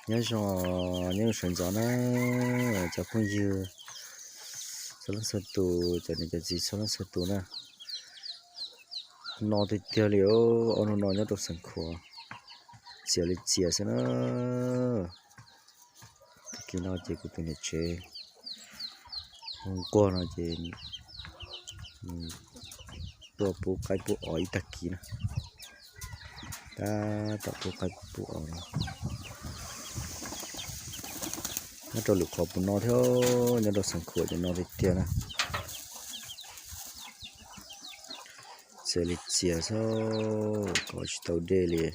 nhớ cho nhớ sườn gió nó cho không dư cho nó sơ tù cho nên cho gì cho nó sơ tù nè nó thì tiêu liệu ông nó nhớ được sẵn khổ chia lịch chia xem nó khi nào chỉ có tiền để chơi hôm qua nó chỉตัวปูไก่ปูอ๋อยตะกี้นะถ้าตัวปูไก่ปูอ๋อยถ้าตัวลูกขอปูนอเท่าเนี่ยเราสังขวดจะนอติเตียนะเสลิเสียซะก็ชิตเอาเดลี่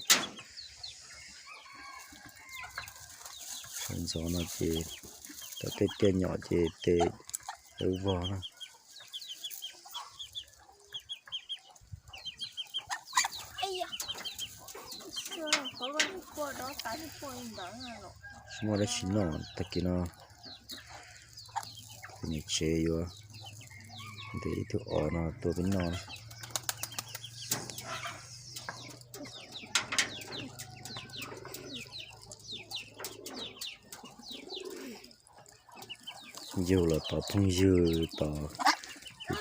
ฉันสอนเอาเจตัวเตี้ยหน่อเจเตะเอววอนะชิมอะไรชินอนตะกี้นะนี่เชยอยู่เดี๋ยวที่อ่อนตัวเป็นนอนอยู่แล้วต่อพุ่งยืดต่อ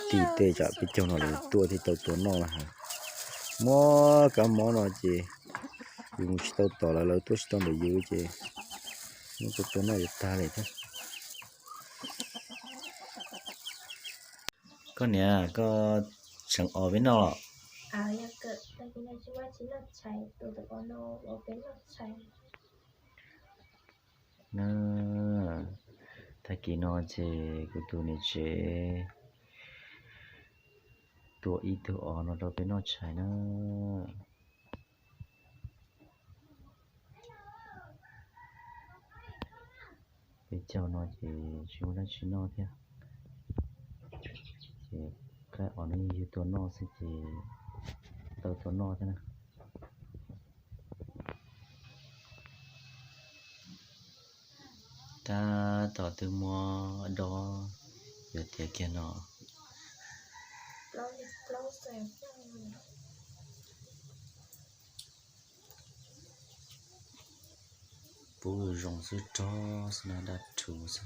ตีเตะจะไปเจ้าหน่อยตัวที่ตัวนอนละฮะหม้อกับหม้อนอเจอยู่ชิโตต่อแล้วตัวชิโตไม่ยืดเจนี่ตัวนอนจะตายเลยท่านก็เนี่ยก็ฉันออกไปนอกอยากเกิดแต่คุณยายชื่อว่าชิลล์ชัยตัวตะกอนโอเป็นรถชัยนะถ้ากินนอนเจกูตัวนี้เจตัวอีตัวอ่อนเราเป็นนอใช่นะไปเจ้านอนเจชิวแล้วชินอเถอะเจใครอ่อนนี่อยู่ตัวนอสิเจตัวนอเถอะนะถ้าต่อตัวมัวดออยู่เตียแกนอเราเสียงปูรองสุดจอสนาดัดถูสสุ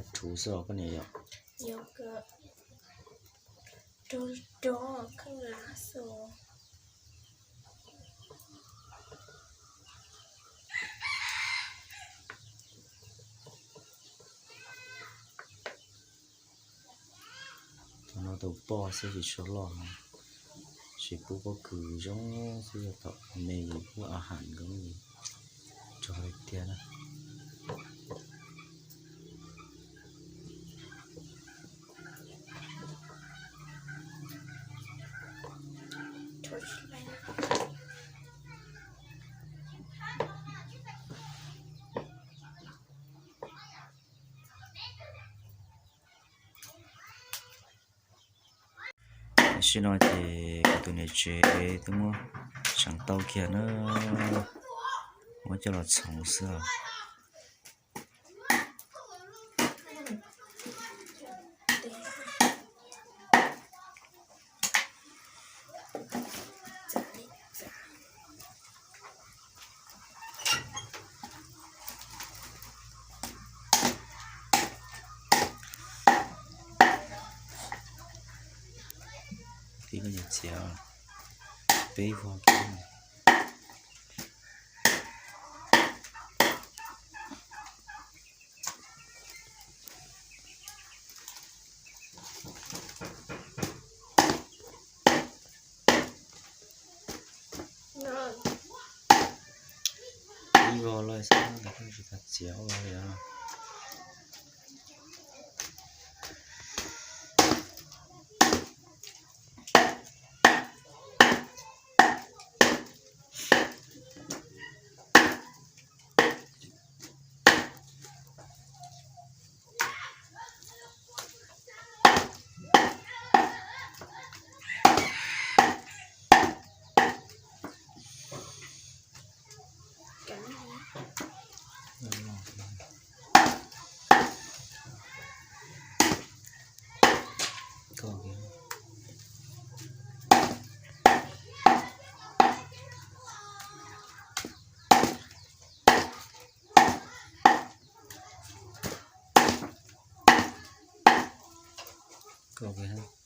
ดถูสอก็เนี่ยเยอะเกิดโดข้างหลังโซnó đầu bò sẽ chỉ số lò chỉ bố có cử giống sẽ tập mề củaอาหารก็มีจอยเตี้ยนะxin nói thì tụi này chơi tụi mua chẳng tàu kia nó muốn cho nó sống sữa thì bây giờ chéo bế vào cái này đi vào lại sao nó không chỉ thật chéo vào vậy à ก็โอเคก็โอเคฮะ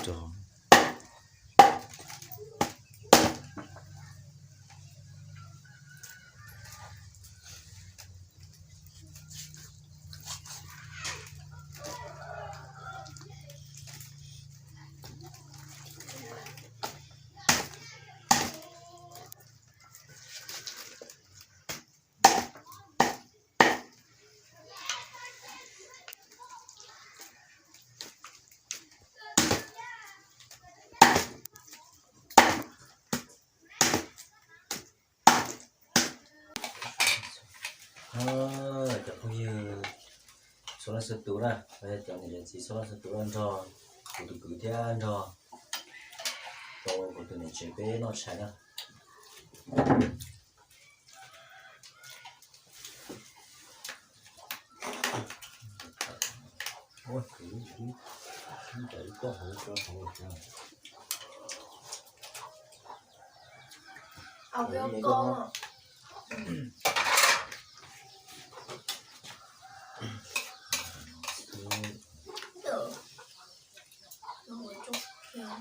จอมจะพยโซลาร์สตูนะไปจะเนี่ยจะโซลาร์สตูอันจอกูดูกูเทียนจอตัวกูตัวเนี่ยเจ็บนอใช่นะโอ้ยคือใจก็หัวก็หัวจ้า เอาไปเอากล้องอ่ะเดี๋ยวเราจบเพียง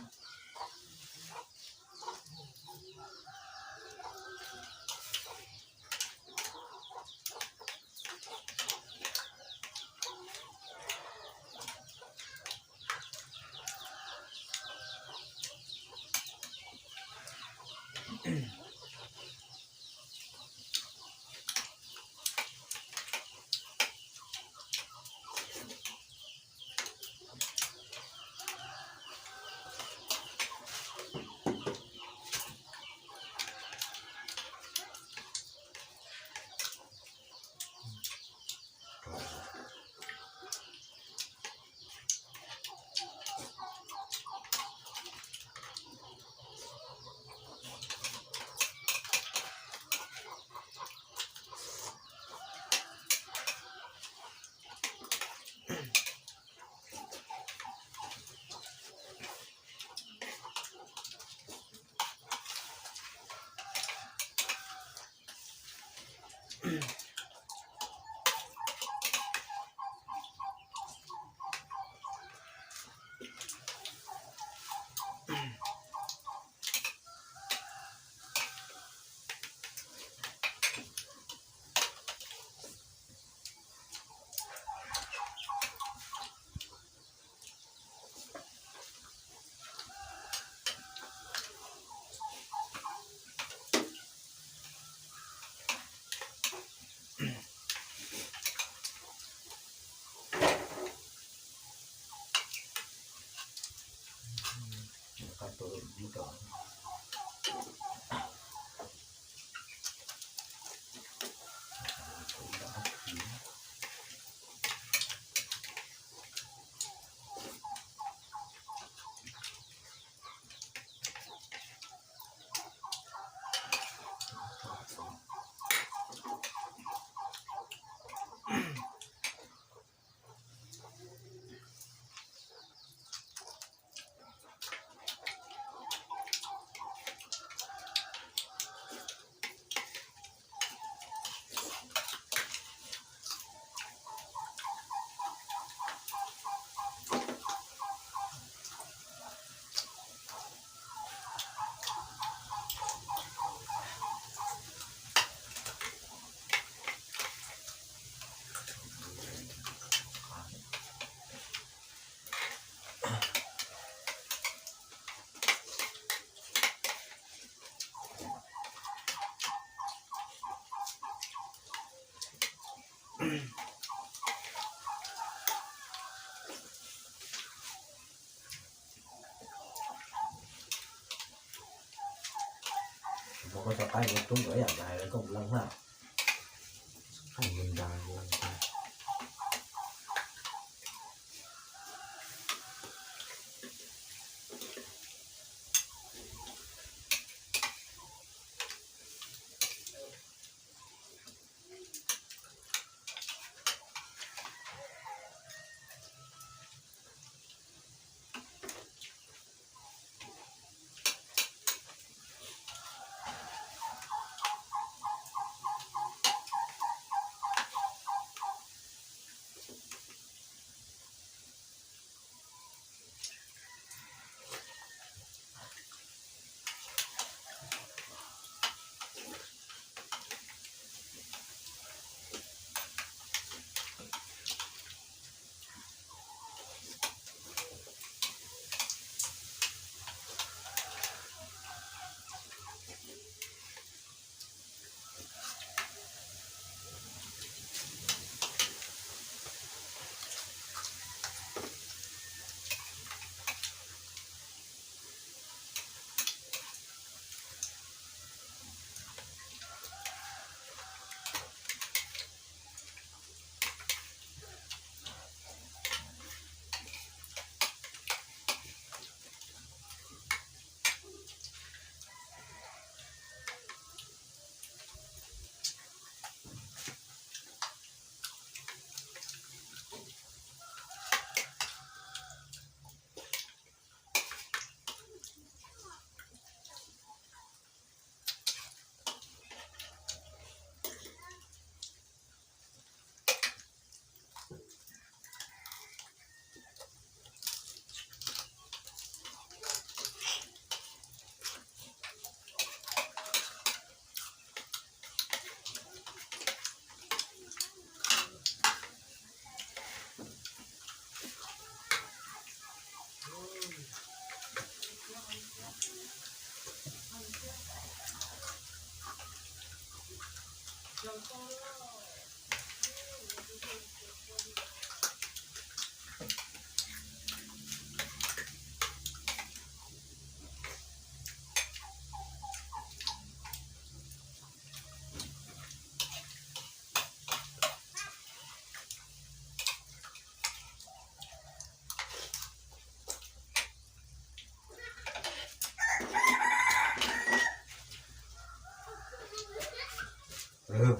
ตัวนี้ก่อน có cho tay một tung ở dạng này nó cũng lăng nào hay mình đang lăng tay ừ.